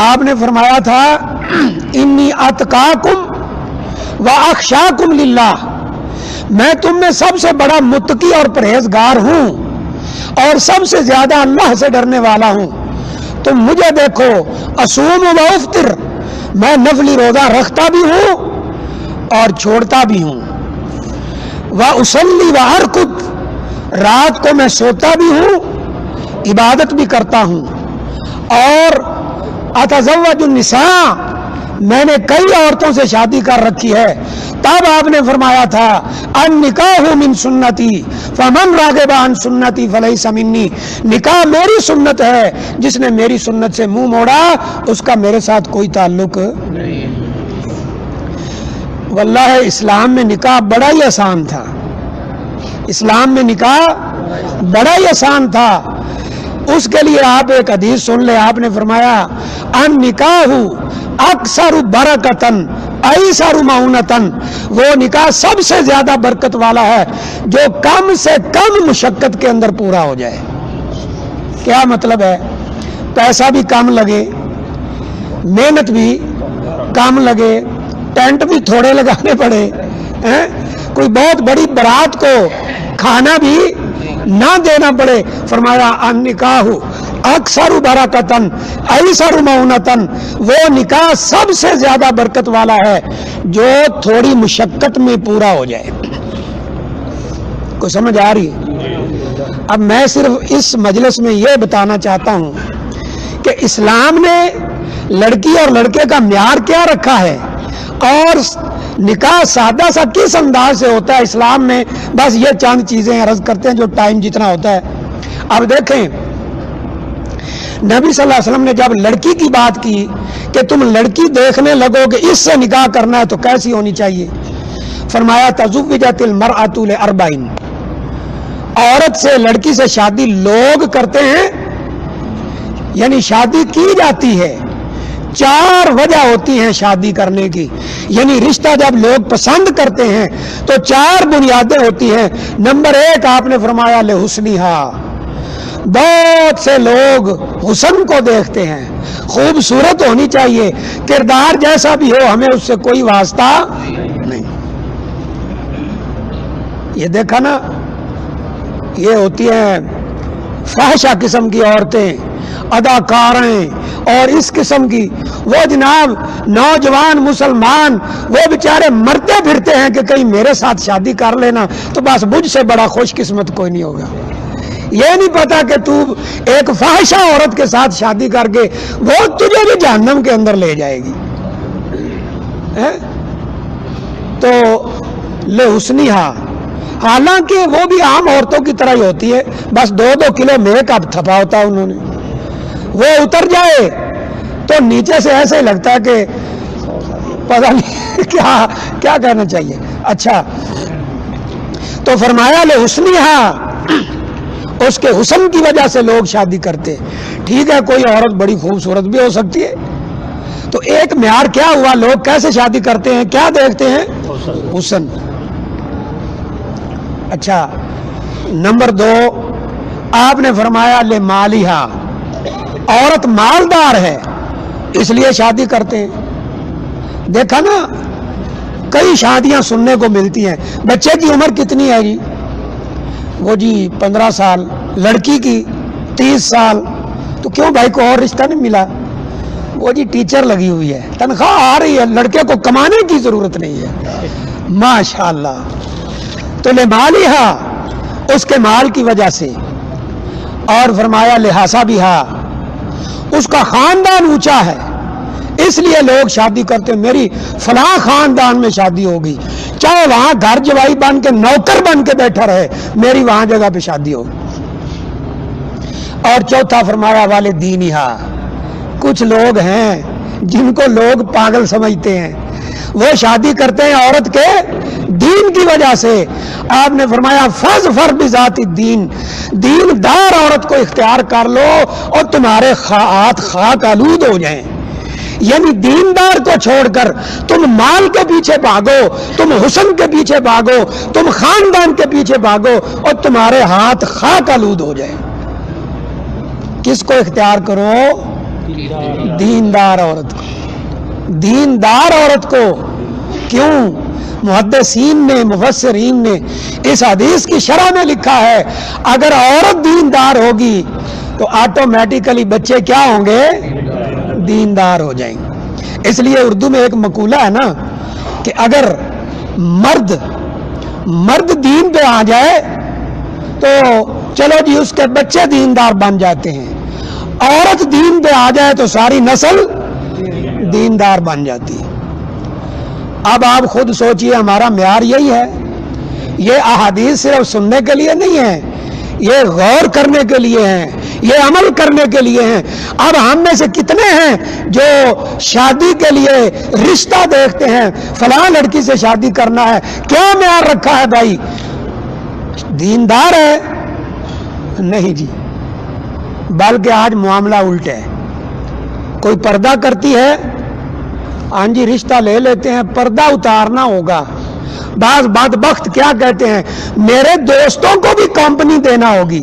آپ نے فرمایا تھا انی اتقاکم و اخشاکم للہ، میں تم میں سب سے بڑا متقی اور پرہیزگار ہوں اور سب سے زیادہ اللہ سے ڈرنے والا ہوں۔ تم مجھے دیکھو، اصوم و افطر، میں نفلی روزہ رکھتا بھی ہوں اور چھوڑتا بھی ہوں، وَأُصَلِّ وَأَرْقُدْ، رات کو میں سوتا بھی ہوں، عبادت بھی کرتا ہوں، اور اتزوج النساء، میں نے کئی عورتوں سے شادی کر رکھی ہے۔ تب آپ نے فرمایا تھا النکاح من سنتی فمن راغب عن سنتی فلیس منی، نکاح میری سنت ہے، جس نے میری سنت سے منہ موڑا اس کا میرے ساتھ کوئی تعلق نہیں۔ واللہ اسلام میں نکاح بڑا ہی آسان تھا، اسلام میں نکاح بڑا ہی آسان تھا۔ اس کے لیے آپ ایک حدیث سن لے، آپ نے فرمایا ان نکاح اکثر برکتن ایسر معونتن، وہ نکاح سب سے زیادہ برکت والا ہے جو کم سے کم مشقت کے اندر پورا ہو جائے۔ کیا مطلب ہے؟ پیسہ بھی کم لگے، محنت بھی کم لگے، ٹینٹ بھی تھوڑے لگانے پڑے، کوئی بہت بڑی بارات کو کھانا بھی نہ دینا پڑے۔ فرمایا النکاح اکثر برکتن ایسر معونتن، وہ نکاح سب سے زیادہ برکت والا ہے جو تھوڑی مشقت میں پورا ہو جائے۔ کوئی سمجھ آ رہی ہے؟ اب میں صرف اس مجلس میں یہ بتانا چاہتا ہوں کہ اسلام نے لڑکی اور لڑکے کا معیار کیا رکھا ہے، اور نکاح سادہ سا کس انداز سے ہوتا ہے اسلام میں۔ بس یہ چند چیزیں عرض کرتے ہیں جو ٹائم جتنا ہوتا ہے۔ اب دیکھیں نبی صلی اللہ علیہ وسلم نے جب لڑکی کی بات کی کہ تم لڑکی دیکھنے لگو کہ اس سے نکاح کرنا ہے تو کیسی ہونی چاہیے، فرمایا تزوجت المرأۃ لاربعین، عورت سے لڑکی سے شادی لوگ کرتے ہیں، یعنی شادی کی جاتی ہے، 4 وجہ ہوتی ہیں شادی کرنے کی، یعنی رشتہ جب لوگ پسند کرتے ہیں تو 4 بنیادیں ہوتی ہیں۔ نمبر 1 آپ نے فرمایا لحسنھا، بہت سے لوگ حسن کو دیکھتے ہیں، خوبصورت ہونی چاہیے، کردار جیسا بھی ہو ہمیں اس سے کوئی واسطہ نہیں۔ یہ دیکھا نا، یہ ہوتی ہیں فحشہ قسم کی عورتیں، اداکاریں اور اس قسم کی، وہ جناب نوجوان مسلمان وہ بیچارے مرتے پھرتے ہیں کہ کہیں میرے ساتھ شادی کر لینا تو بس مجھ سے بڑا خوش قسمت کوئی نہیں ہوگا۔ یہ نہیں پتا کہ تو ایک فاحشہ عورت کے ساتھ شادی کر کے وہ تجھے بھی جہنم کے اندر لے جائے گی۔ تو لحسنھا، حالانکہ وہ بھی عام عورتوں کی طرح ہی ہوتی ہے، بس 2-2 کلو میک اپ تھپا ہوتا ہے انہوں نے، وہ اتر جائے تو نیچے سے ایسے ہی لگتا ہے کہ پتہ نہیں کیا کہنا چاہیے۔ اچھا، تو فرمایا لحسنھا، اس کے حسن کی وجہ سے لوگ شادی کرتے۔ ٹھیک ہے، کوئی عورت بڑی خوبصورت بھی ہو سکتی ہے، تو ایک معیار کیا ہوا، لوگ کیسے شادی کرتے ہیں، کیا دیکھتے ہیں؟ حسن۔ اچھا، نمبر 2 آپ نے فرمایا لمالھا، عورت مالدار ہے اس لیے شادی کرتے ہیں۔ دیکھا نا، کئی شادیاں سننے کو ملتی ہیں، بچے کی عمر کتنی ہے جی؟ وہ جی 15 سال، لڑکی کی 30 سال، تو کیوں بھائی کو اور رشتہ نہیں ملا؟ وہ جی ٹیچر لگی ہوئی ہے، تنخواہ آ رہی ہے، لڑکے کو کمانے کی ضرورت نہیں ہے، ماشاءاللہ۔ تو لمالھا، اس کے مال کی وجہ سے، اور فرمایا لحسبھا، اس کا خاندان اونچا ہے اس لیے لوگ شادی کرتے ہیں، میری فلاں خاندان میں شادی ہوگی، چاہے وہاں گھر جوائی بن کے نوکر بن کے بیٹھا رہے، میری وہاں جگہ پہ شادی ہوگی۔ اور چوتھا فرمایا والدینھا، کچھ لوگ ہیں جن کو لوگ پاگل سمجھتے ہیں، وہ شادی کرتے ہیں عورت کے دین کی وجہ سے۔ آپ نے فرمایا فاظفر بذات الدین، دین دار عورت کو اختیار کر لو اور تمہارے ہاتھ خاک آلود ہو جائیں۔ یعنی دیندار کو چھوڑ کر تم مال کے پیچھے بھاگو، تم حسن کے پیچھے بھاگو، تم خاندان کے پیچھے بھاگو اور تمہارے ہاتھ خاک آلود ہو جائیں۔ کس کو اختیار کرو؟ دیندار عورت کو. دیندار عورت کو کیوں؟ محدثین نے مفسرین نے اس حدیث کی شرح میں لکھا ہے اگر عورت دیندار ہوگی تو آٹومیٹیکلی بچے کیا ہوں گے؟ دیندار ہو جائیں گے. اس لیے اردو میں ایک مقولہ ہے نا کہ اگر مرد دین پہ آ جائے تو چلو جی اس کے بچے دیندار بن جاتے ہیں، عورت دین پہ آ جائے تو ساری نسل دیندار بن جاتی ہے. اب آپ خود سوچئے ہمارا معیار یہی ہے. یہ احادیث صرف سننے کے لیے نہیں ہے، یہ غور کرنے کے لیے ہیں، یہ عمل کرنے کے لیے ہیں. اب ہم میں سے کتنے ہیں جو شادی کے لیے رشتہ دیکھتے ہیں، فلاں لڑکی سے شادی کرنا ہے، کیا معیار رکھا ہے بھائی؟ دیندار ہے؟ نہیں جی، بلکہ آج معاملہ الٹا ہے. کوئی پردہ کرتی ہے، ہاں جی رشتہ لے لیتے ہیں، پردہ اتارنا ہوگا. بعض بدبخت کیا کہتے ہیں، میرے دوستوں کو بھی کمپنی دینا ہوگی.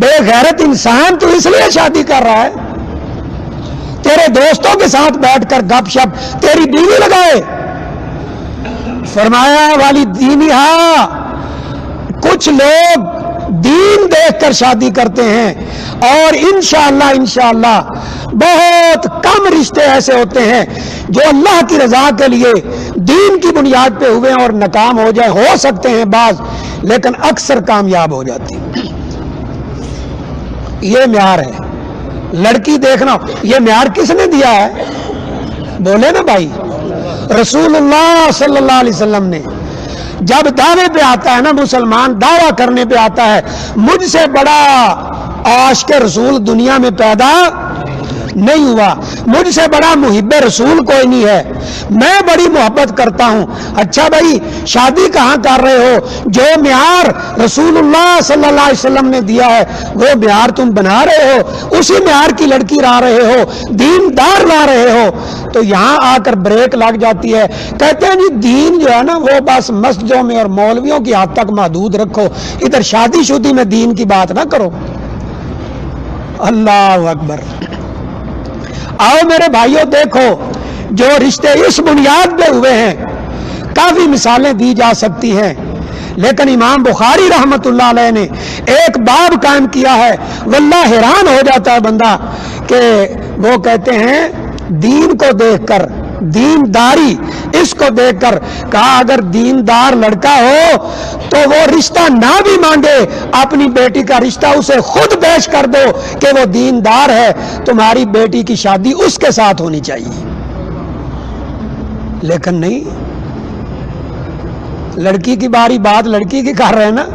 بے غیرت انسان تو اس لیے شادی کر رہا ہے تیرے دوستوں کے ساتھ بیٹھ کر گپ شپ تیری بیوی لگائے. فرمایا والی دینی ہاں، کچھ لوگ دین دیکھ کر شادی کرتے ہیں اور انشاءاللہ بہت کم رشتے ایسے ہوتے ہیں جو اللہ کی رضا کے لیے دین کی بنیاد پہ ہوئے اور ناکام ہو جائے. ہو سکتے ہیں بعض، لیکن اکثر کامیاب ہو جاتی. یہ معیار ہے. لڑکی دیکھنا، یہ معیار کس نے دیا ہے؟ بولے نا بھائی، رسول اللہ صلی اللہ علیہ وسلم نے. جب دعوے پہ آتا ہے نا مسلمان، دعویٰ کرنے پہ آتا ہے مجھ سے بڑا عاشق رسول دنیا میں پیدا نہیں ہوا، مجھ سے بڑا محب رسول کوئی نہیں ہے، میں بڑی محبت کرتا ہوں. اچھا بھائی شادی کہاں کر رہے ہو؟ جو معیار رسول اللہ صلی اللہ علیہ وسلم نے دیا ہے وہ معیار تم بنا رہے ہو، اسی معیار کی لڑکی لا رہے ہو، دیندار لا رہے ہو. تو یہاں آ کر بریک لگ جاتی ہے. کہتے ہیں جی دین جو ہے نا وہ بس مسجدوں میں اور مولویوں کی حد تک محدود رکھو، ادھر شادی شدی میں دین کی بات نہ کرو. اللہ اکبر. آؤ میرے بھائیوں دیکھو جو رشتے اس بنیاد پہ ہوئے ہیں، کافی مثالیں دی جا سکتی ہیں، لیکن امام بخاری رحمت اللہ علیہ نے ایک باب قائم کیا ہے. واللہ حیران ہو جاتا ہے بندہ کہ وہ کہتے ہیں دین کو دیکھ کر، دینداری اس کو دیکھ کر کہا اگر دیندار لڑکا ہو تو وہ رشتہ نہ بھی مانگے، اپنی بیٹی کا رشتہ اسے خود پیش کر دو کہ وہ دیندار ہے، تمہاری بیٹی کی شادی اس کے ساتھ ہونی چاہیے. لیکن نہیں، لڑکی کی باری بات لڑکی کی کر رہے ہیں نا.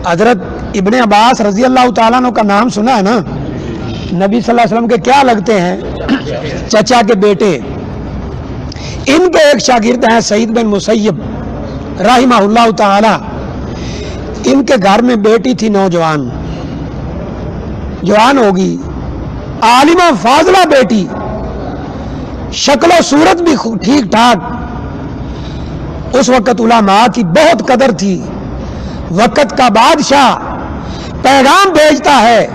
حضرت ابن عباس رضی اللہ تعالیٰ عنہ کا نام سنا ہے نا؟ نبی صلی اللہ علیہ وسلم کے کیا لگتے ہیں؟ چچا کے بیٹے. ان کے ایک شاگرد ہیں سعید بن مسیب رحمہ اللہ تعالی. ان کے گھر میں بیٹی تھی نوجوان، جوان ہوگی، عالمہ فاضلہ بیٹی، شکل و صورت بھی ٹھیک ٹھاک. اس وقت علماء کی بہت قدر تھی. وقت کا بادشاہ پیغام بھیجتا ہے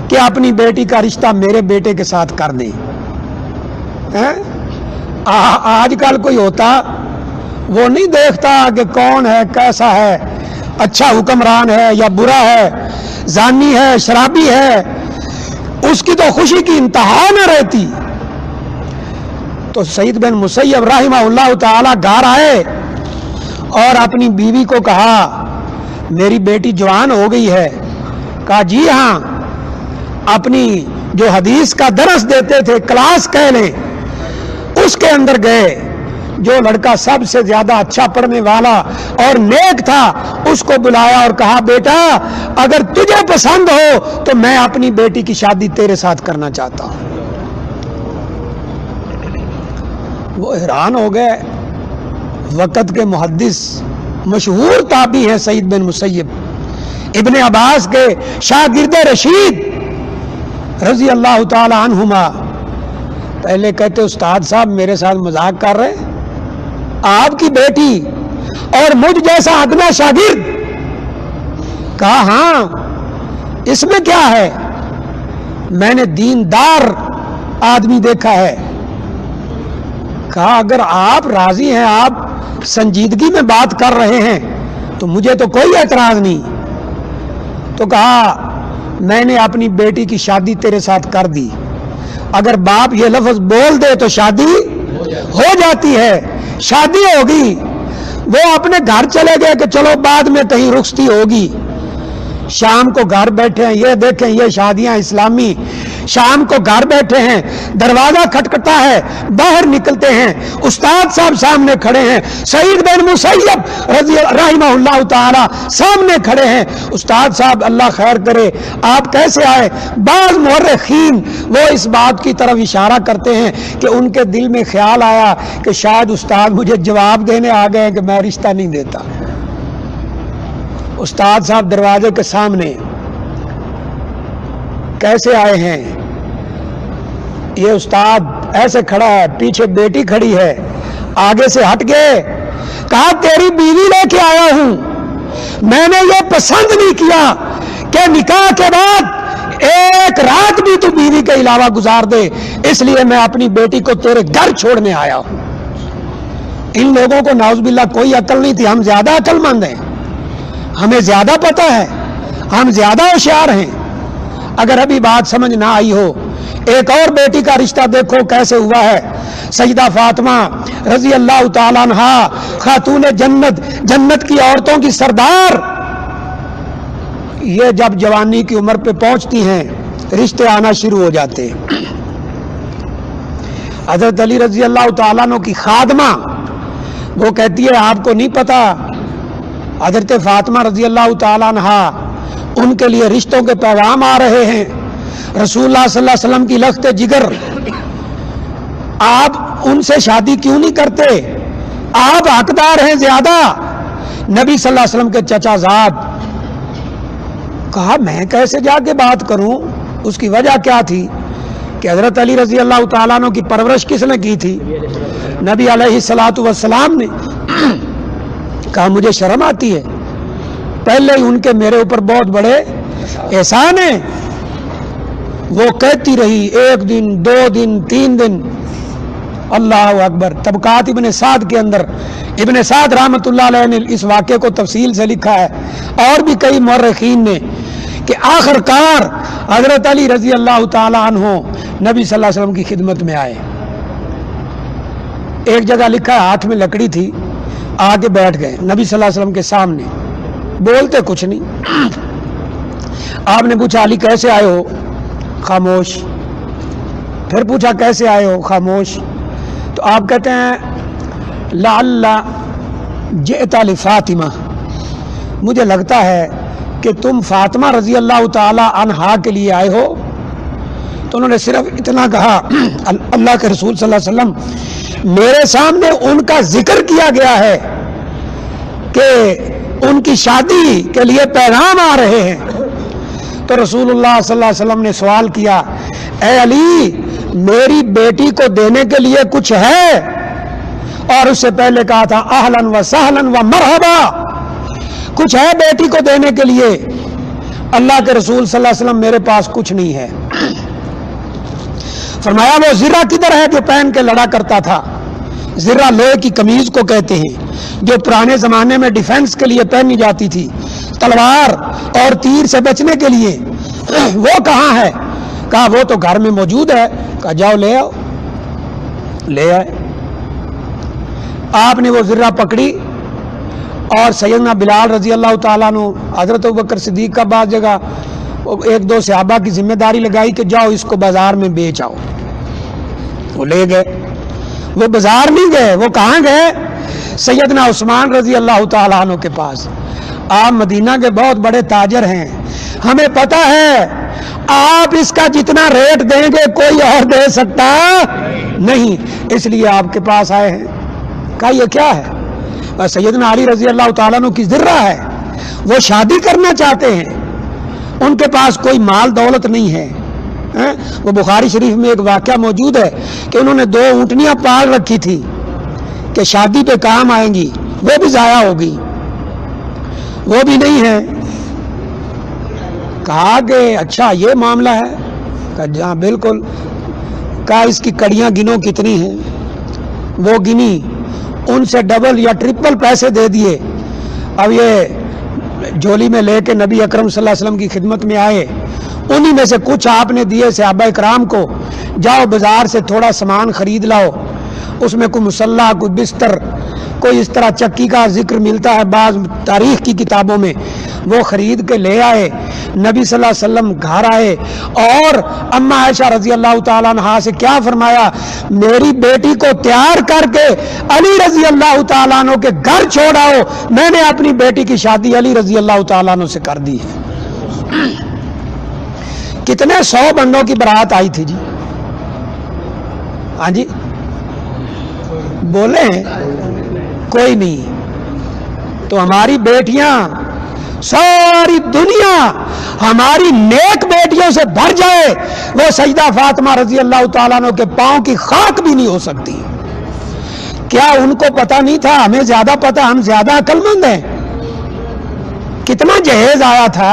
کہ اپنی بیٹی کا رشتہ میرے بیٹے کے ساتھ کر دیں. آج کل کوئی ہوتا وہ نہیں دیکھتا کہ کون ہے، کیسا ہے، اچھا حکمران ہے یا برا ہے، زانی ہے، شرابی ہے، اس کی تو خوشی کی انتہا نہ رہتی. تو سعید بن مسیب رحمہ اللہ تعالی گھر آئے اور اپنی بیوی کو کہا میری بیٹی جوان ہو گئی ہے. کہا جی ہاں. اپنی جو حدیث کا درس دیتے تھے، کلاس کہہ لیں، اس کے اندر گئے. جو لڑکا سب سے زیادہ اچھا پڑھنے والا اور نیک تھا اس کو بلایا اور کہا بیٹا اگر تجھے پسند ہو تو میں اپنی بیٹی کی شادی تیرے ساتھ کرنا چاہتا ہوں. وہ حیران ہو گئے. وقت کے محدث مشہور تابعی ہیں سعید بن مسیب، ابن عباس کے شاگرد رشید رضی اللہ تعالی عنہما. پہلے کہتے استاد صاحب میرے ساتھ مذاق کر رہے، آپ کی بیٹی اور مجھ جیسا ادنا شاگرد. کہا ہاں اس میں کیا ہے. میں نے دیندار آدمی دیکھا ہے. کہا اگر آپ راضی ہیں, آپ سنجیدگی میں بات کر رہے ہیں تو مجھے تو کوئی اعتراض نہیں. تو کہا میں نے اپنی بیٹی کی شادی تیرے ساتھ کر دی, اگر باپ یہ لفظ بول دے تو شادی ہو جاتی ہے. شادی ہوگی, وہ اپنے گھر چلے گئے کہ چلو بعد میں کہیں رخصتی ہوگی. شام کو گھر بیٹھے ہیں, یہ دیکھیں یہ شادیاں اسلامی, شام کو گھر بیٹھے ہیں, دروازہ کھٹکھٹا ہے, باہر نکلتے ہیں, استاد صاحب سامنے کھڑے ہیں, سعید بن مسیب رحمہ اللہ تعالی سامنے کھڑے ہیں. استاد صاحب اللہ خیر کرے آپ کیسے آئے؟ بعض مورخین وہ اس بات کی طرف اشارہ کرتے ہیں کہ ان کے دل میں خیال آیا کہ شاید استاد مجھے جواب دینے آ گئے کہ میں رشتہ نہیں دیتا. استاد صاحب دروازے کے سامنے کیسے آئے ہیں؟ یہ استاد ایسے کھڑا ہے, پیچھے بیٹی کھڑی ہے, آگے سے ہٹ گئے. کہا تیری بیوی لے کے آیا ہوں, میں نے یہ پسند نہیں کیا کہ نکاح کے بعد ایک رات بھی تو بیوی کے علاوہ گزار دے, اس لیے میں اپنی بیٹی کو تیرے گھر چھوڑنے آیا ہوں. ان لوگوں کو نعوذ باللہ کوئی عقل نہیں تھی. ہم زیادہ عقل مند ہیں, ہمیں زیادہ پتہ ہے, ہم زیادہ ہوشیار ہیں. اگر ابھی بات سمجھ نہ آئی ہو, ایک اور بیٹی کا رشتہ دیکھو کیسے ہوا ہے. سیدہ فاطمہ رضی اللہ تعالیٰ عنہا, خاتون جنت, جنت کی عورتوں کی سردار, یہ جب جوانی کی عمر پہ پہنچتی ہیں رشتے آنا شروع ہو جاتے. حضرت علی رضی اللہ تعالیٰ عنہ کی خادمہ وہ کہتی ہے آپ کو نہیں پتا, حضرت فاطمہ رضی اللہ تعالیٰ عنہا ان کے لیے رشتوں کے پیغام آ رہے ہیں. رسول اللہ صلی اللہ علیہ وسلم کی لخت جگر, آپ ان سے شادی کیوں نہیں کرتے؟ آپ حقدار ہیں زیادہ. نبی صلی اللہ علیہ وسلم کے چچا زاد. کہا میں کیسے جا کے بات کروں؟ اس کی وجہ کیا تھی کہ حضرت علی رضی اللہ تعالیٰ عنہ کی پرورش کس نے کی تھی؟ نبی علیہ الصلوۃ والسلام نے. کہا مجھے شرم آتی ہے, پہلے ہی ان کے میرے اوپر بہت بڑے احسان ہیں. وہ کہتی رہی, ایک دن, 2 دن, 3 دن. اللہ اکبر. طبقات ابن سعد کے اندر ابن سعد رحمۃ اللہ علیہ نے اس واقعے کو تفصیل سے لکھا ہے, اور بھی کئی مورخین نے, کہ آخر کار حضرت علی رضی اللہ تعالی عنہ نبی صلی اللہ علیہ وسلم کی خدمت میں آئے. ایک جگہ لکھا ہے ہاتھ میں لکڑی تھی, آگے بیٹھ گئے نبی صلی اللہ علیہ وسلم کے سامنے, بولتے کچھ نہیں. آپ نے پوچھا علی کیسے آئے ہو؟ خاموش. پھر پوچھا کیسے آئے ہو؟ خاموش. تو آپ کہتے ہیں لعل جئت لفاطمہ, مجھے لگتا ہے کہ تم فاطمہ رضی اللہ تعالی عنہا کے لیے آئے ہو. تو انہوں نے صرف اتنا کہا, اللہ کے رسول صلی اللہ علیہ وسلم میرے سامنے ان کا ذکر کیا گیا ہے کہ ان کی شادی کے لیے پیغام آ رہے ہیں. تو رسول اللہ صلی اللہ علیہ وسلم نے سوال کیا, اے علی میری بیٹی کو دینے کے لیے کچھ ہے؟ اور اس سے پہلے کہا تھا اہلاً و سہلاً و مرحبا, کچھ ہے بیٹی کو دینے کے لیے؟ اللہ کے رسول صلی اللہ علیہ وسلم میرے پاس کچھ نہیں ہے. فرمایا وہ زرہ کدھر ہے جو پہن کے لڑا کرتا تھا؟ زرہ لوہے کی قمیض کو کہتے ہیں جو پرانے زمانے میں ڈیفنس کے لیے پہنی جاتی تھی, تلوار اور تیر سے بچنے کے لیے. وہ کہاں ہے؟ کہا وہ تو گھر میں موجود ہے. کہا جاؤ لے آؤ. لے آئے. آپ نے وہ زرہ پکڑی اور سیدنا بلال رضی اللہ تعالیٰ عنہ, حضرت ابوبکر صدیق کا بعض جگہ 1-2 صحابہ کی ذمہ داری لگائی کہ جاؤ اس کو بازار میں بیچ آؤ. وہ لے گئے. وہ بازار نہیں گئے, وہ کہاں گئے؟ سیدنا عثمان رضی اللہ تعالیٰ عنہ کے پاس. آپ مدینہ کے بہت بڑے تاجر ہیں, ہمیں پتہ ہے آپ اس کا جتنا ریٹ دیں گے کوئی اور دے سکتا نہیں, اس لیے آپ کے پاس آئے ہیں. کہا یہ کیا ہے؟ سیدنا علی رضی اللہ تعالیٰ عنہ کی ذرہ ہے, وہ شادی کرنا چاہتے ہیں, ان کے پاس کوئی مال دولت نہیں ہے. وہ بخاری شریف میں ایک واقعہ موجود ہے کہ انہوں نے 2 اونٹنیاں پال رکھی تھی کہ شادی پہ کام آئیں گی, وہ بھی ضائع ہوگی, وہ بھی نہیں ہے. کہا کہ اچھا یہ معاملہ ہے. جہاں بالکل کہا اس کی کڑیاں گنو کتنی ہیں، وہ گنی، ان سے ڈبل یا ٹرپل پیسے دے دیے. اب یہ جولی میں لے کے نبی اکرم صلی اللہ علیہ وسلم کی خدمت میں آئے، انہی میں سے کچھ آپ نے دیے صحابہ اکرام کو، جاؤ بازار سے تھوڑا سامان خرید لاؤ. اس میں کوئی مسلح، کوئی بستر، کوئی اس طرح چکی کا ذکر ملتا ہے بعض تاریخ کی کتابوں میں، وہ خرید کے لے آئے. نبی صلی اللہ علیہ وسلم گھر آئے اور اما عائشہ رضی اللہ تعالیٰ عنہا سے کیا فرمایا، میری بیٹی کو تیار کر کے علی رضی اللہ تعالیٰ عنہ کے گھر چھوڑاؤ، میں نے اپنی بیٹی کی شادی علی رضی اللہ تعالیٰ عنہ سے کر دی ہے. کتنے 100 بندوں کی بارات آئی تھی جی؟ ہاں جی بولے کوئی نہیں. تو ہماری بیٹیاں، ساری دنیا ہماری نیک بیٹیوں سے بھر جائے، وہ سیدہ فاطمہ رضی اللہ تعالیٰ عنہ کے پاؤں کی خاک بھی نہیں ہو سکتی. کیا ان کو پتہ نہیں تھا؟ ہمیں زیادہ پتہ، ہم زیادہ عقل مند ہیں. کتنا جہیز آیا تھا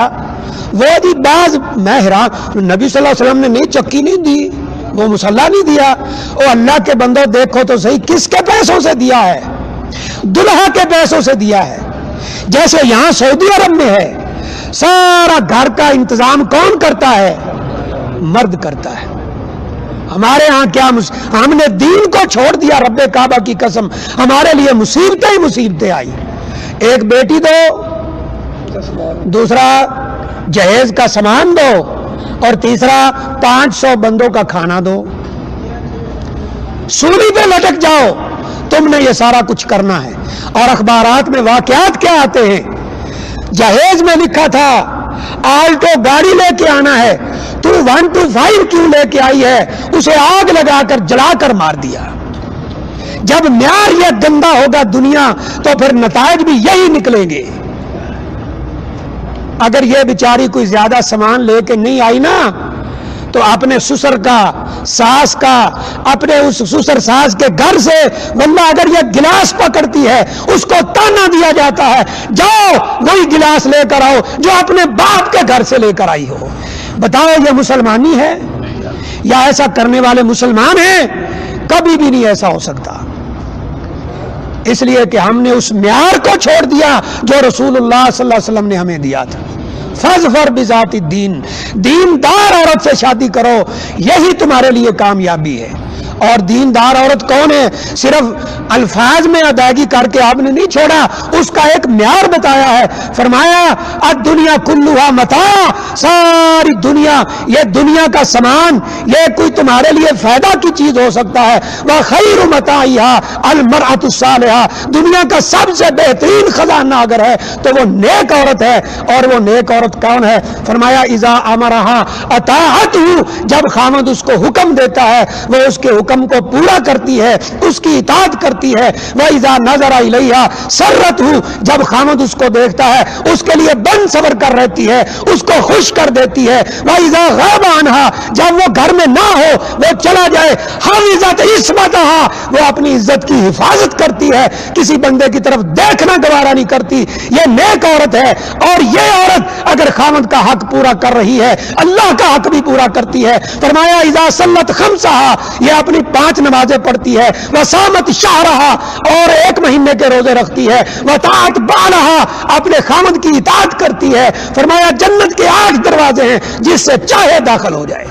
وہ جی. بعض میں حیران، نبی صلی اللہ علیہ وسلم نے نہیں چکی نہیں دی، وہ مسلح نہیں دیا. او اللہ کے بندو دیکھو تو صحیح، کس کے پیسوں سے دیا ہے؟ دلہا کے پیسوں سے دیا ہے. جیسے یہاں سعودی عرب میں ہے، سارا گھر کا انتظام کون کرتا ہے؟ مرد کرتا ہے. ہمارے ہاں کیا ہم نے دین کو چھوڑ دیا، رب کعبہ کی قسم ہمارے لیے مصیبتیں ہی مصیبتیں آئی. ایک بیٹی دو، دوسرا جہیز کا سامان دو، اور تیسرا 500 بندوں کا کھانا دو. سولی پہ لٹک جاؤ، تم نے یہ سارا کچھ کرنا ہے. اور اخبارات میں واقعات کیا آتے ہیں؟ جہیز میں لکھا تھا آلٹو گاڑی لے کے آنا ہے، تو 125 کیوں لے کے آئی ہے؟ اسے آگ لگا کر جلا کر مار دیا. جب معیار یہ گندا ہوگا دنیا تو پھر نتائج بھی یہی نکلیں گے. اگر یہ بیچاری کوئی زیادہ سامان لے کے نہیں آئی نا، تو اپنے سسر کا، ساس کا، اپنے اس سسر ساس کے گھر سے واللہ اگر یہ گلاس پکڑتی ہے اس کو تانا دیا جاتا ہے، جاؤ وہی گلاس لے کر آؤ جو اپنے باپ کے گھر سے لے کر آئی ہو. بتاؤ یہ مسلمانی ہے یا ایسا کرنے والے مسلمان ہیں؟ کبھی بھی نہیں ایسا ہو سکتا. اس لیے کہ ہم نے اس معیار کو چھوڑ دیا جو رسول اللہ صلی اللہ علیہ وسلم نے ہمیں دیا تھا. فاظفر بذات الدین، دیندار عورت سے شادی کرو، یہی تمہارے لیے کامیابی ہے. اور دیندار عورت کون ہے؟ صرف الفاظ میں ادائیگی کر کے آپ نے نہیں چھوڑا، اس کا ایک معیار بتایا ہے. فرمایا الدنیا کلھا متاع، ساری دنیا، یہ دنیا کا سامان، یہ کوئی تمہارے لیے فائدہ کی چیز ہو سکتا ہے. وخیر متاعها المرأة الصالحة، دنیا کا سب سے بہترین خزانہ اگر ہے تو وہ نیک عورت ہے. اور وہ نیک عورت کون ہے؟ فرمایا اذا امرها اطاعته، جب خامد اس کو حکم دیتا ہے وہ اس کے حکم کو پورا کرتی ہے، اس کی اطاعت کرتی ہے. وَإِذَا نَظَرَ إِلَيْهَا سَرَّتْهُ، جب خامد اس کو دیکھتا ہے اس کے لیے بن صبر کر رہتی ہے، اس کو خوش کر دیتی ہے. وَإِذَا غَابَ عَنْهَا، جب وہ گھر میں نہ ہو، وہ چلا جائے، حَفِظَتْ عِصْمَتَهَا، وہ اپنی عزت کی حفاظت کرتی ہے، کسی بندے کی طرف دیکھنا گوارا نہیں کرتی. یہ نیک عورت ہے. اور یہ عورت اگر خامد کا حق پورا کر رہی ہے، اللہ کا حق بھی پورا کرتی ہے. فرمایا اذا صلت خمسها، یہ اپنی 5 نمازیں پڑھتی ہے. وصامت شہرها، اور 1 مہینے کے روزے رکھتی ہے. وطاعت بالها، اپنے خامد کی اطاعت کرتی ہے. فرمایا جنت کے 8 دروازے ہیں جس سے چاہے داخل ہو جائے.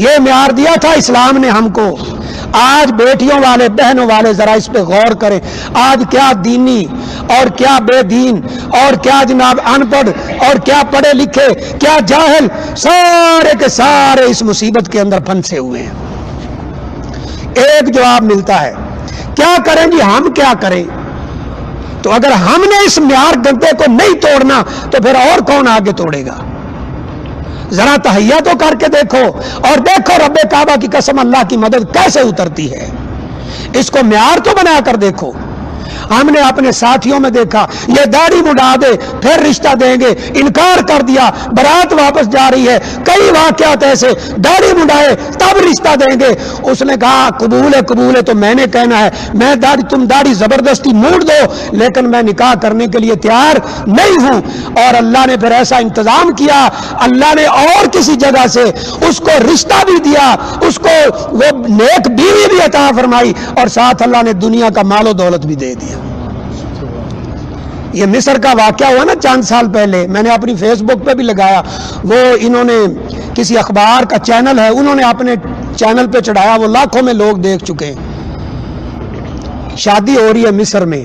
یہ معیار دیا تھا اسلام نے ہم کو. آج بیٹیوں والے، بہنوں والے ذرا اس پہ غور کریں. آج کیا دینی اور کیا بے دین اور کیا جناب ان پڑھ اور کیا پڑھے لکھے، کیا جاہل، سارے کے سارے اس مصیبت کے اندر پھنسے ہوئے ہیں. ایک جواب ملتا ہے، کیا کریں جی؟ ہم کیا کریں؟ تو اگر ہم نے اس معیار گندے کو نہیں توڑنا تو پھر اور کون آگے توڑے گا؟ ذرا تہیہ تو کر کے دیکھو، اور دیکھو رب کعبہ کی قسم اللہ کی مدد کیسے اترتی ہے. اس کو معیار تو بنا کر دیکھو. ہم نے اپنے ساتھیوں میں دیکھا یہ داڑھی مڈا دے پھر رشتہ دیں گے، انکار کر دیا، برات واپس جا رہی ہے، کئی واقعات ایسے، داڑھی مڈائے تب رشتہ دیں گے۔ اس نے کہا قبول ہے تو میں نے کہنا ہے میں تم داڑھی زبردستی موڑ دو لیکن میں نکاح کرنے کے لیے تیار نہیں ہوں۔ اور اللہ نے پھر ایسا انتظام کیا، اللہ نے اور کسی جگہ سے اس کو رشتہ بھی دیا، اس کو وہ نیک بیوی بھی عطا فرمائی، اور ساتھ اللہ نے دنیا کا مال و دولت بھی دے دیا۔ یہ مصر کا واقعہ ہوا نا چند سال پہلے، میں نے اپنی فیس بک پہ بھی لگایا، وہ انہوں نے کسی اخبار کا چینل ہے انہوں نے اپنے چینل پہ چڑھایا، وہ لاکھوں میں لوگ دیکھ چکے ہیں۔ شادی ہو رہی ہے مصر میں،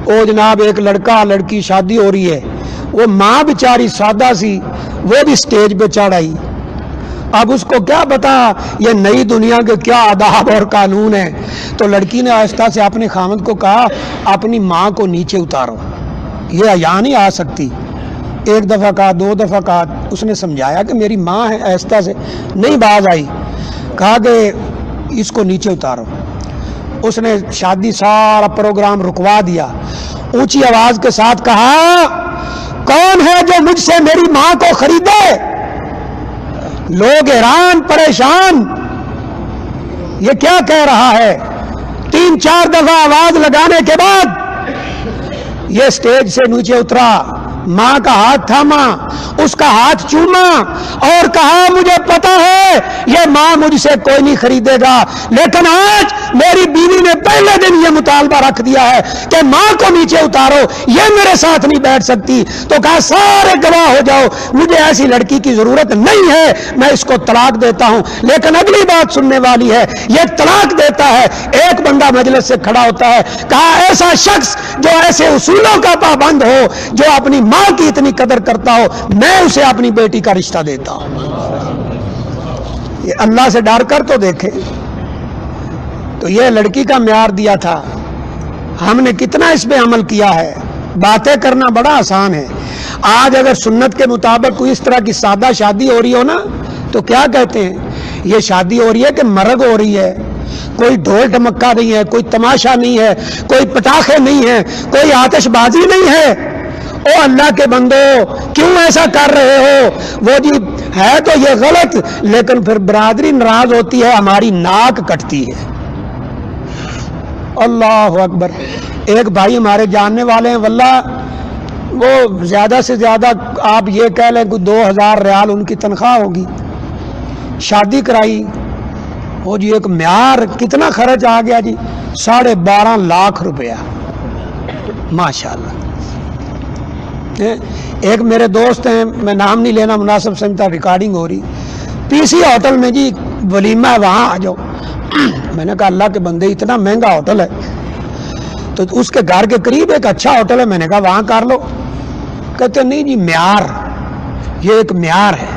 او جناب ایک لڑکا لڑکی شادی ہو رہی ہے، وہ ماں بیچاری سادہ سی وہ بھی سٹیج پہ چڑھ آئی۔ اب اس کو کیا پتا یہ نئی دنیا کے کیا آداب اور قانون ہیں، تو لڑکی نے آہستہ سے اپنے خامد کو کہا اپنی ماں کو نیچے اتارو، یہ یہاں نہیں آ سکتی۔ ایک دفعہ کہا، دو دفعہ کہا، اس نے سمجھایا کہ میری ماں ہے، آہستہ سے نہیں باز آئی، کہا کہ اس کو نیچے اتارو۔ اس نے شادی سارا پروگرام رکوا دیا، اونچی آواز کے ساتھ کہا کون ہے جو مجھ سے میری ماں کو خریدے؟ لوگ حیران پریشان، یہ کیا کہہ رہا ہے؟ 3-4 دفعہ آواز لگانے کے بعد یہ سٹیج سے نیچے اترا، ماں کا ہاتھ تھاما، اس کا ہاتھ چوما اور کہا مجھے پتا ہے یہ ماں مجھ سے کوئی نہیں خریدے گا، لیکن آج میری بیوی نے پہلے دن یہ مطالبہ رکھ دیا ہے کہ ماں کو نیچے اتارو، یہ میرے ساتھ نہیں بیٹھ سکتی۔ تو کہا سارے گواہ ہو جاؤ، مجھے ایسی لڑکی کی ضرورت نہیں ہے، میں اس کو طلاق دیتا ہوں۔ لیکن اگلی بات سننے والی ہے، یہ طلاق دیتا ہے، ایک بندہ مجلس سے کھڑا ہوتا ہے، کہا ایسا شخص جو ایسے اصولوں کا پابند ہو، جو اپنی ماں کی اتنی قدر کرتا ہو، میں اسے اپنی بیٹی کا رشتہ دیتا ہوں۔ یہ اللہ سے ڈر کر تو دیکھے۔ تو یہ لڑکی کا معیار دیا تھا، ہم نے کتنا اس پہ عمل کیا ہے۔ باتیں کرنا بڑا آسان ہے، آج اگر سنت کے مطابق کوئی اس طرح کی سادہ شادی ہو رہی ہو نا تو کیا کہتے ہیں؟ یہ شادی ہو رہی ہے کہ مرگ ہو رہی ہے، کوئی ڈھول ڈھمکا نہیں ہے، کوئی تماشا نہیں ہے، کوئی پٹاخے نہیں ہے، کوئی آتش بازی نہیں ہے۔ او اللہ کے بندو کیوں ایسا کر رہے ہو؟ وہ جی ہے تو یہ غلط، لیکن پھر برادری ناراض ہوتی ہے، ہماری ناک کٹتی ہے۔ اللہ اکبر۔ ایک بھائی ہمارے جاننے والے ہیں، واللہ وہ زیادہ سے زیادہ آپ یہ کہہ لیں کہ 2000 ریال ان کی تنخواہ ہوگی، شادی کرائی، وہ جی ایک معیار کتنا خرچ آ گیا جی، 12.5 لاکھ روپیہ، ماشاءاللہ۔ ایک میرے دوست ہیں، میں نام نہیں لینا مناسب سمجھتا، ریکارڈنگ ہو رہی، پی سی ہوٹل میں جی ولیمہ ہے، وہاں آ جاؤ۔ میں نے کہا اللہ کے بندے اتنا مہنگا ہوٹل ہے، تو اس کے گھر کے قریب ایک اچھا ہوٹل ہے، میں نے کہا وہاں کر لو۔ کہتے نہیں جی معیار، یہ ایک معیار ہے،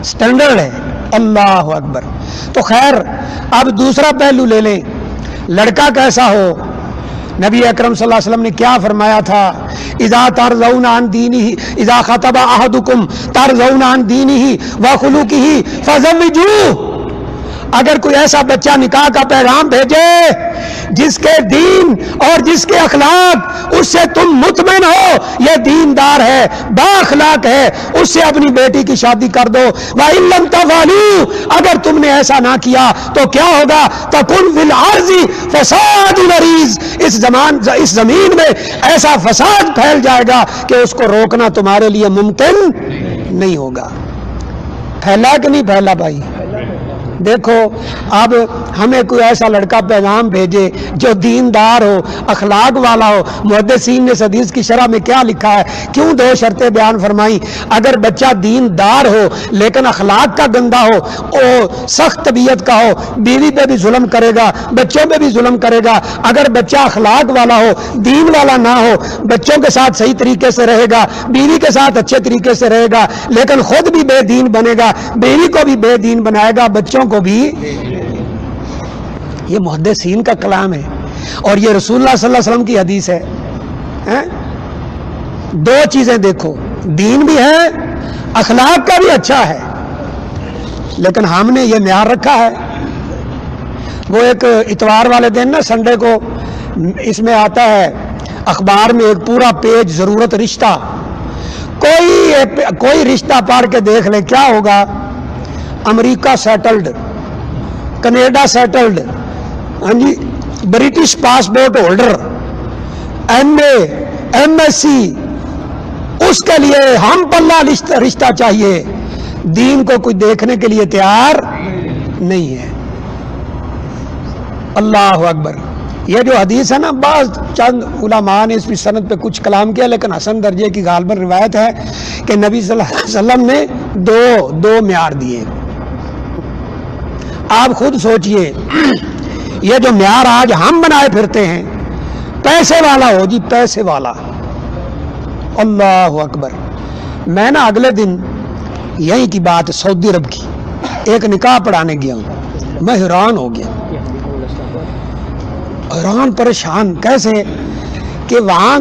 سٹینڈرڈ ہے۔ اللہ اکبر۔ تو خیر اب دوسرا پہلو لے لیں، لڑکا کیسا ہو؟ نبی اکرم صلی اللہ علیہ وسلم نے کیا فرمایا تھا؟ اذا ترضون عن دینہ اذا خطب احدکم ترضون عن دینہ وخلقہ فزوجوہ۔ اگر کوئی ایسا بچہ نکاح کا پیغام بھیجے جس کے دین اور جس کے اخلاق اس سے تم مطمئن ہو یہ دیندار ہے، با اخلاق ہے، اس سے اپنی بیٹی کی شادی کر دو۔ وَإِن لَمْ تَفْعَلُوا، اگر تم نے ایسا نہ کیا تو کیا ہوگا؟ تَكُنْ فِي الْأَرْضِ فَسَادٌ عَرِيضٌ، اس زمین میں ایسا فساد پھیل جائے گا کہ اس کو روکنا تمہارے لیے ممکن نہیں ہوگا۔ پھیلا کہ نہیں پھیلا بھائی؟ دیکھو اب ہمیں کوئی ایسا لڑکا پیغام بھیجے جو دیندار ہو، اخلاق والا ہو۔ محدثین نے اس حدیث کی شرح میں کیا لکھا ہے؟ کیوں 2 شرطیں بیان فرمائی؟ اگر بچہ دیندار ہو لیکن اخلاق کا گندا ہو، او سخت طبیعت کا ہو، بیوی پہ بھی ظلم کرے گا، بچوں پہ بھی ظلم کرے گا۔ اگر بچہ اخلاق والا ہو، دین والا نہ ہو، بچوں کے ساتھ صحیح طریقے سے رہے گا، بیوی کے ساتھ اچھے طریقے سے رہے گا، لیکن خود بھی بے دین بنے گا، بیوی کو بھی بے دین بنائے گا، بچوں کو بھی۔ یہ محدثین کا کلام ہے اور یہ رسول اللہ صلی اللہ علیہ وسلم کی حدیث ہے۔ 2 چیزیں دیکھو، دین بھی ہے، اخلاق کا بھی اچھا ہے، لیکن ہم نے یہ معیار رکھا ہے۔ وہ ایک اتوار والے دن نا سنڈے کو اس میں آتا ہے اخبار میں ایک پورا پیج ضرورت رشتہ، کوئی رشتہ پڑھ کے دیکھ لے کیا ہوگا، امریکہ سیٹلڈ، کینیڈا سیٹلڈ، ہاں جی، برٹش پاسپورٹ ہولڈر، ایم اے، ایم ایس سی، اس کے لیے ہم پلہ رشتہ چاہیے، دین کو کوئی دیکھنے کے لیے تیار نہیں ہے۔ اللہ اکبر۔ یہ جو حدیث ہے نا، بعض چند علماء نے اس کی سند پہ کچھ کلام کیا، لیکن حسن درجے کی غالباً روایت ہے کہ نبی صلی اللہ علیہ وسلم نے دو معیار دیے۔ آپ خود سوچئے، یہ جو معیار آج ہم بنائے پھرتے ہیں، پیسے والا ہو جی، پیسے والا، اللہ اکبر۔ میں نا اگلے دن یہی کی بات سعودی عرب کی ایک نکاح پڑھانے گیا ہوں، میں حیران ہو گیا، حیران پریشان۔ کیسے کہ وہاں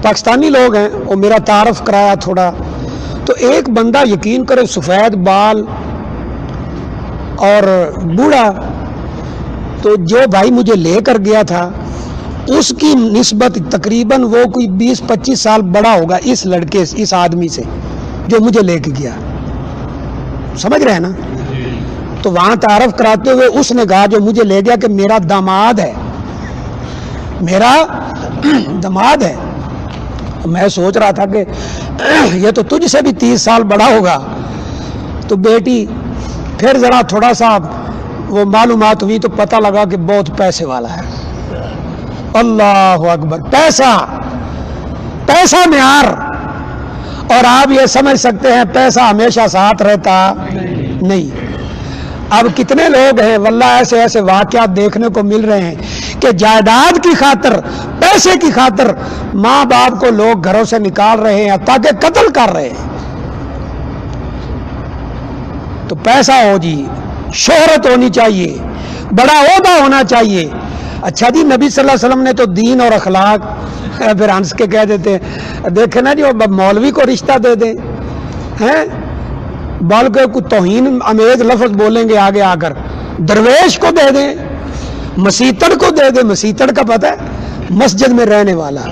پاکستانی لوگ ہیں، وہ میرا تعارف کرایا تھوڑا، تو ایک بندہ یقین کرے سفید بال اور بوڑھا، تو جو بھائی مجھے لے کر گیا تھا اس کی نسبت تقریباً وہ کوئی 20-25 سال بڑا ہوگا اس لڑکے، اس آدمی سے جو مجھے لے کے گیا، سمجھ رہے ہیں نا؟ تو وہاں تعارف کراتے ہوئے اس نے کہا جو مجھے لے گیا کہ میرا داماد ہے، میرا داماد ہے۔ میں سوچ رہا تھا کہ یہ تو تجھ سے بھی 30 سال بڑا ہوگا۔ تو بیٹی پھر ذرا تھوڑا سا وہ معلومات ہوئی تو پتہ لگا کہ بہت پیسے والا ہے۔ اللہ اکبر، پیسہ معیار۔ اور آپ یہ سمجھ سکتے ہیں پیسہ ہمیشہ ساتھ رہتا نہیں۔ اب کتنے لوگ ہیں واللہ ایسے ایسے واقعات دیکھنے کو مل رہے ہیں کہ جائیداد کی خاطر، پیسے کی خاطر ماں باپ کو لوگ گھروں سے نکال رہے ہیں، تاکہ قتل کر رہے ہیں۔ تو پیسہ ہو جی، شہرت ہونی چاہیے، بڑا عہدہ ہونا چاہیے۔ اچھا جی، نبی صلی اللہ علیہ وسلم نے تو دین اور اخلاق، پھر ہنس کے کہہ دیتے ہیں دیکھیں نا جی، مولوی کو رشتہ دے دیں ہیں، بلکہ کوئی توہین امیز لفظ بولیں گے آگے آ کر، درویش کو دے دیں، مسیتڑ کو دے دیں۔ مسیتڑ کا پتہ ہے، مسجد میں رہنے والا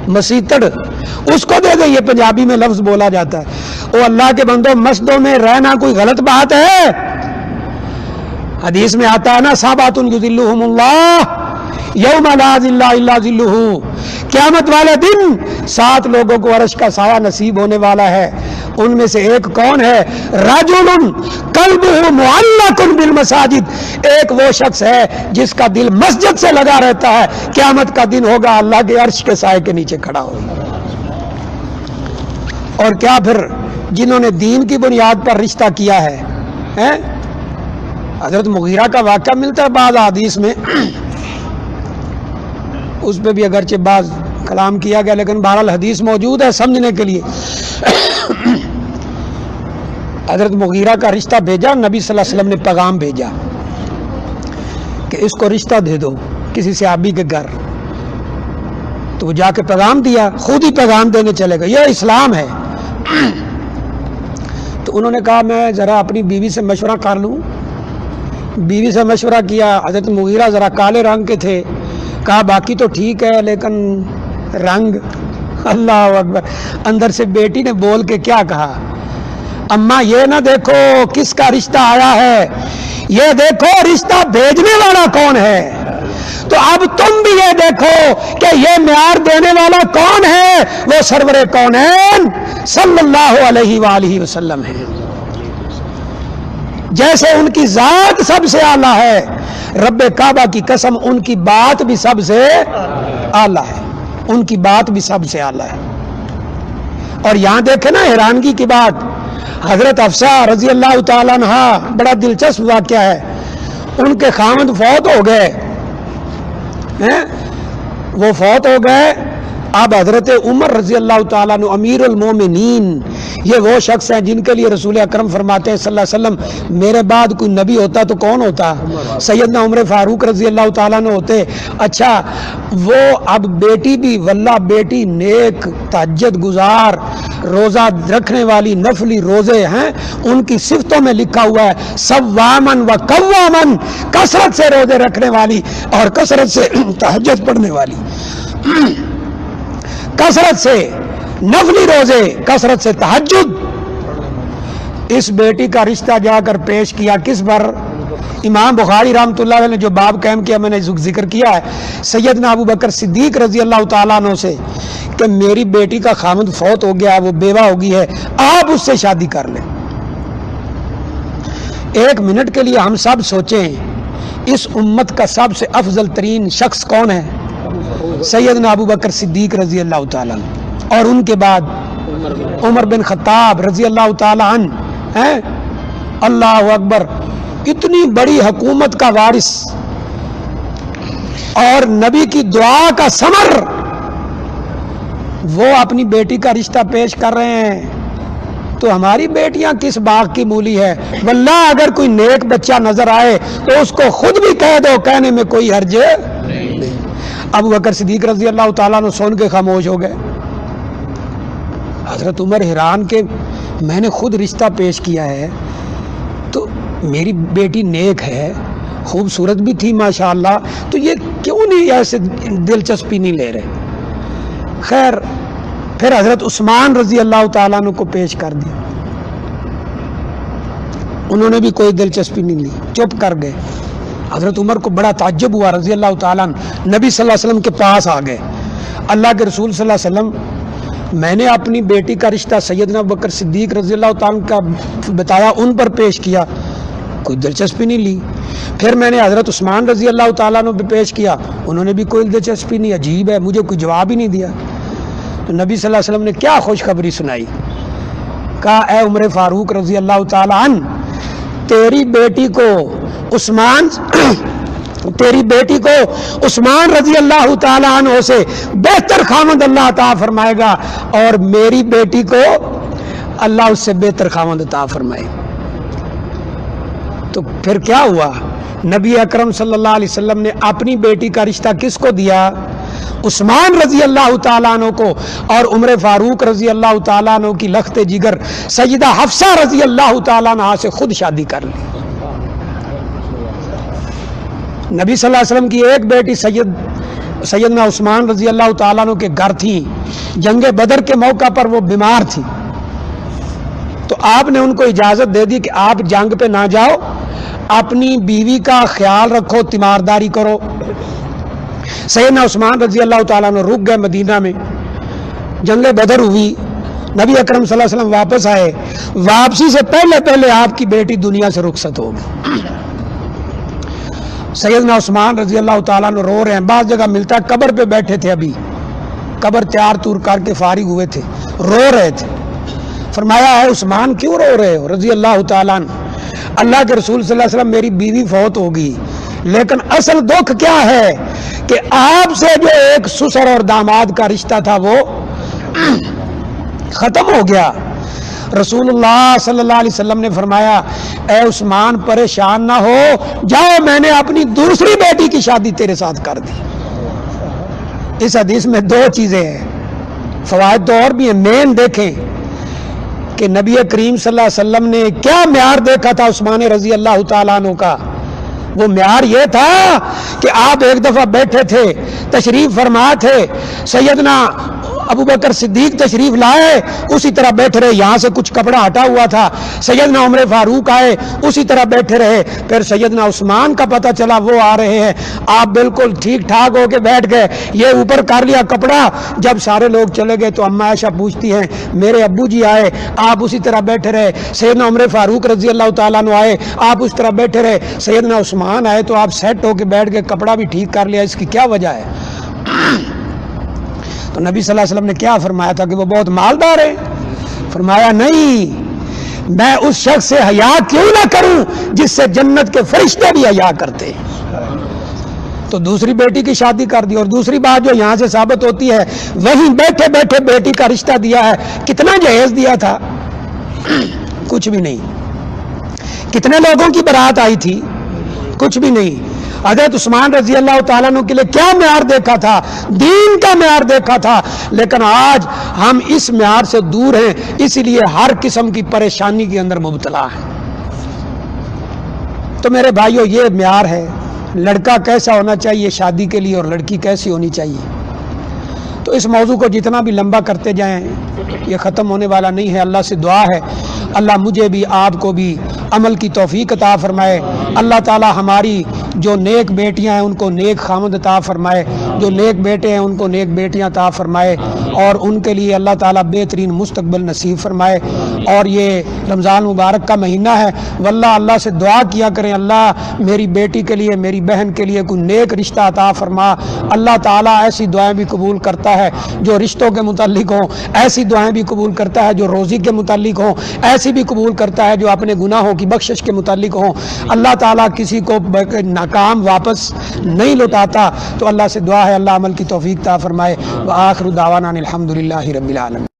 مسیتڑ، اس کو دے دیں۔ یہ پنجابی میں لفظ بولا جاتا ہے۔ او اللہ کے بندوں، مسجدوں میں رہنا کوئی غلط بات ہے؟ حدیث میں آتا ہے نا، سابات یذلھم اللہ یوم لا ظل الا ظلہ، قیامت والے دن 7 لوگوں کو عرش کا سایہ نصیب ہونے والا ہے۔ ان میں سے ایک کون ہے؟ رجل قلبہ معلق بالمساجد، ایک وہ شخص ہے جس کا دل مسجد سے لگا رہتا ہے، قیامت کا دن ہوگا اللہ کے عرش کے سائے کے نیچے کھڑا ہوگا۔ اور کیا پھر جنہوں نے دین کی بنیاد پر رشتہ کیا ہے، حضرت مغیرہ کا واقعہ ملتا ہے بعض حدیث میں، اس پہ بھی اگرچہ بعض کلام کیا گیا، لیکن بہرحال حدیث موجود ہے سمجھنے کے لیے۔ حضرت مغیرہ کا رشتہ بھیجا، نبی صلی اللہ علیہ وسلم نے پیغام بھیجا کہ اس کو رشتہ دے دو کسی صحابی کے گھر۔ تو وہ جا کے پیغام دیا، خود ہی پیغام دینے چلے گئے، یہ اسلام ہے۔ تو انہوں نے کہا میں ذرا اپنی بیوی سے مشورہ کر لوں۔ بیوی سے مشورہ کیا، حضرت مغیرہ ذرا کالے رنگ کے تھے، کہا باقی تو ٹھیک ہے لیکن رنگ، اللہ اکبر۔ اندر سے بیٹی نے بول کے کیا کہا، اماں یہ نہ دیکھو کس کا رشتہ آیا ہے، یہ دیکھو رشتہ بھیجنے والا کون ہے۔ تو اب تم بھی یہ دیکھو کہ یہ معیار دینے والا کون ہے، وہ سرور کونین صلی اللہ علیہ وآلہ وسلم ہے۔ جیسے ان کی ذات سب سے اعلیٰ ہے، رب کعبہ کی قسم ان کی بات بھی سب سے اعلیٰ ہے، ان کی بات بھی سب سے اعلیٰ ہے۔ اور یہاں دیکھیں نا حیرانگی کی بات، حضرت حفصہ رضی اللہ تعالیٰ عنہ، بڑا دلچسپ واقعہ ہے، ان کے خاوند فوت ہو گئے، وہ فوت ہو گئے۔ اب حضرت عمر رضی اللہ تعالیٰ عنہ امیر المومنین یہ وہ شخص ہیں جن کے لیے رسول اکرم فرماتے ہیں صلی اللہ علیہ وسلم میرے بعد کوئی نبی ہوتا تو کون ہوتا؟ سیدنا عمر فاروق رضی اللہ تعالیٰ عنہ ہوتے۔ اچھا وہ اب بیٹی بھی واللہ بیٹی نیک تہجد گزار روزہ رکھنے والی نفلی روزے ہیں، ان کی صفتوں میں لکھا ہوا ہے صوامن و قوامن، کثرت سے روزے رکھنے والی اور کثرت سے تہجد پڑھنے والی، کثرت سے نفلی روزے، کثرت سے تہجد۔ اس بیٹی کا رشتہ جا کر پیش کیا کس پر؟ امام بخاری رحمۃ اللہ علیہ نے جو باب قائم کیا میں نے ذکر کیا ہے سیدنا ابو بکر صدیق رضی اللہ تعالیٰ عنہ سے کہ میری بیٹی کا خامد فوت ہو گیا، وہ بیوہ ہو گئی ہے، آپ اس سے شادی کر لیں۔ ایک منٹ کے لیے ہم سب سوچیں اس امت کا سب سے افضل ترین شخص کون ہے؟ سیدنا ابو بکر صدیق رضی اللہ تعالیٰ عنہ، اور ان کے بعد عمر بن خطاب رضی اللہ تعالیٰ عنہ ہیں۔ اللہ اکبر، اتنی بڑی حکومت کا وارث اور نبی کی دعا کا ثمر، وہ اپنی بیٹی کا رشتہ پیش کر رہے ہیں تو ہماری بیٹیاں کس باغ کی مولی ہے؟ واللہ اگر کوئی نیک بچہ نظر آئے تو اس کو خود بھی کہہ دو، کہنے میں کوئی حرج نہیں۔ ابو بکر صدیق رضی اللہ تعالیٰ عنہ سن کے خاموش ہو گئے۔ حضرت عمر حیران کہ میں نے خود رشتہ پیش کیا ہے تو میری بیٹی نیک ہے، خوبصورت بھی تھی ماشاءاللہ، تو یہ کیوں نہیں ایسے دلچسپی نہیں لے رہے؟ خیر پھر حضرت عثمان رضی اللہ تعالیٰ عنہ کو پیش کر دیا، انہوں نے بھی کوئی دلچسپی نہیں لی، چپ کر گئے۔ حضرت عمر کو بڑا تعجب ہوا رضی اللہ تعالیٰ عنہ، نبی صلی اللہ علیہ وسلم کے پاس آ گئے۔ اللہ کے رسول صلی اللہ علیہ وسلم میں نے اپنی بیٹی کا رشتہ سیدنا ابوبکر صدیق رضی اللہ تعالیٰ عنہ کا بتایا، ان پر پیش کیا، کوئی دلچسپی نہیں لی۔ پھر میں نے حضرت عثمان رضی اللہ تعالیٰ عنہ پہ پیش کیا، انہوں نے بھی کوئی دلچسپی نہیں، عجیب ہے، مجھے کوئی جواب ہی نہیں دیا۔ تو نبی صلی اللہ علیہ وسلم نے کیا خوشخبری سنائی؟ کہا اے عمر فاروق رضی اللہ تعالیٰ عنہ، تیری بیٹی کو عثمان رضی اللہ تعالیٰ عنہ سے بہتر خامند اللہ عطا فرمائے گا، اور میری بیٹی کو اللہ اس سے بہتر خامند عطا فرمائے۔ تو پھر کیا ہوا؟ نبی اکرم صلی اللہ علیہ وسلم نے اپنی بیٹی کا رشتہ کس کو دیا؟ عثمان رضی اللہ تعالیٰ عنہ کو، اور عمر فاروق رضی اللہ تعالیٰ عنہ کی لخت جگر سیدہ حفصہ رضی اللہ تعالیٰ عنہ سے خود شادی کر لی۔ نبی صلی اللہ علیہ وسلم کی ایک بیٹی سیدنا عثمان رضی اللہ تعالیٰ عنہ کے گھر تھی، جنگ بدر کے موقع پر وہ بیمار تھی، تو آپ نے ان کو اجازت دے دی کہ آپ جنگ پہ نہ جاؤ، اپنی بیوی کا خیال رکھو، تیمارداری کرو۔ سیدنا عثمان رضی اللہ تعالیٰ عنہ رک گئے مدینہ میں، جنگ بدر ہوئی، نبی اکرم صلی اللہ علیہ وسلم واپس آئے، واپسی سے پہلے آپ کی بیٹی دنیا سے رخصت ہو گئی۔ سیدنا عثمان رضی اللہ تعالیٰ عنہ رو رہے ہیں، بعض جگہ ملتا ہے قبر پہ بیٹھے تھے، ابھی قبر تیار تور کر کے فارغ ہوئے تھے، رو رہے تھے۔ فرمایا ہے عثمان کیوں رو رہے ہو رضی اللہ تعالیٰ عنہ؟ اللہ کے رسول صلی اللہ علیہ وسلم میری بیوی فوت ہوگی، لیکن اصل دکھ کیا ہے کہ آپ سے جو ایک سسر اور داماد کا رشتہ تھا وہ ختم ہو گیا۔ رسول اللہ صلی اللہ علیہ وسلم نے فرمایا اے عثمان پریشان نہ ہو، جاؤ میں نے اپنی دوسری بیٹی کی شادی تیرے ساتھ کر دی۔ اس حدیث میں دو چیزیں ہیں، فوائد تو اور بھی ہیں، مین دیکھیں کہ نبی کریم صلی اللہ علیہ وسلم نے کیا معیار دیکھا تھا عثمان رضی اللہ تعالیٰ عنہ کا؟ وہ معیار یہ تھا کہ آپ ایک دفعہ بیٹھے تھے، تشریف فرما تھے، سیدنا ابو بکر صدیق تشریف لائے، اسی طرح بیٹھے رہے، یہاں سے کچھ کپڑا ہٹا ہوا تھا، سیدنا عمر فاروق آئے، اسی طرح بیٹھے رہے، پھر سیدنا عثمان کا پتہ چلا وہ آ رہے ہیں، آپ بالکل ٹھیک ٹھاک ہو کے بیٹھ گئے، یہ اوپر کر لیا کپڑا۔ جب سارے لوگ چلے گئے تو اما عائشہ پوچھتی ہیں میرے ابو جی آئے، آپ اسی طرح بیٹھے رہے، سیدنا عمر فاروق رضی اللہ تعالیٰ عنہ آئے، آپ اس طرح بیٹھے رہے، سیدنا عثمان آئے تو آپ سیٹ ہو کے بیٹھ گئے، کپڑا بھی ٹھیک کر لیا، اس کی کیا وجہ ہے؟ تو نبی صلی اللہ علیہ وسلم نے کیا فرمایا تھا کہ وہ بہت مالدار ہے؟ فرمایا نہیں، میں اس شخص سے حیا کیوں نہ کروں جس سے جنت کے فرشتے بھی حیا کرتے ہیں۔ تو دوسری بیٹی کی شادی کر دی. اور دوسری بات جو یہاں سے ثابت ہوتی ہے، وہیں بیٹھے بیٹھے بیٹی کا رشتہ دیا ہے. کتنا جہیز دیا تھا؟ کچھ بھی نہیں. کتنے لوگوں کی برات آئی تھی؟ کچھ بھی نہیں. حضرت عثمان رضی اللہ تعالیٰ عنہ کے لیے کیا معیار دیکھا تھا؟ دین کا معیار دیکھا تھا. لیکن آج ہم اس معیار سے دور ہیں، اس لیے ہر قسم کی پریشانی کے اندر مبتلا ہیں. تو میرے بھائیو، یہ معیار ہے. لڑکا کیسا ہونا چاہیے شادی کے لیے اور لڑکی کیسی ہونی چاہیے. تو اس موضوع کو جتنا بھی لمبا کرتے جائیں یہ ختم ہونے والا نہیں ہے. اللہ سے دعا ہے اللہ مجھے بھی آپ کو بھی عمل کی توفیق عطا فرمائے. اللہ تعالی ہماری جو نیک بیٹیاں ہیں ان کو نیک خامد عطا فرمائے، جو نیک بیٹے ہیں ان کو نیک بیٹیاں عطا فرمائے، اور ان کے لیے اللہ تعالیٰ بہترین مستقبل نصیب فرمائے. اور یہ رمضان مبارک کا مہینہ ہے، واللہ اللہ سے دعا کیا کریں اللہ میری بیٹی کے لیے، میری بہن کے لیے کوئی نیک رشتہ عطا فرما. اللہ تعالیٰ ایسی دعائیں بھی قبول کرتا ہے جو رشتوں کے متعلق ہوں، ایسی دعائیں بھی قبول کرتا ہے جو روزی کے متعلق ہوں، ایسی بھی قبول کرتا ہے جو اپنے گناہوں کی بخشش کے متعلق ہوں. اللہ تعالیٰ کسی کو ناکام واپس نہیں لوٹاتا. تو اللہ سے دعا ہے اللہ عمل کی توفیق عطا فرمائے. وآخر دعوانا الحمدللہ رب العالمین.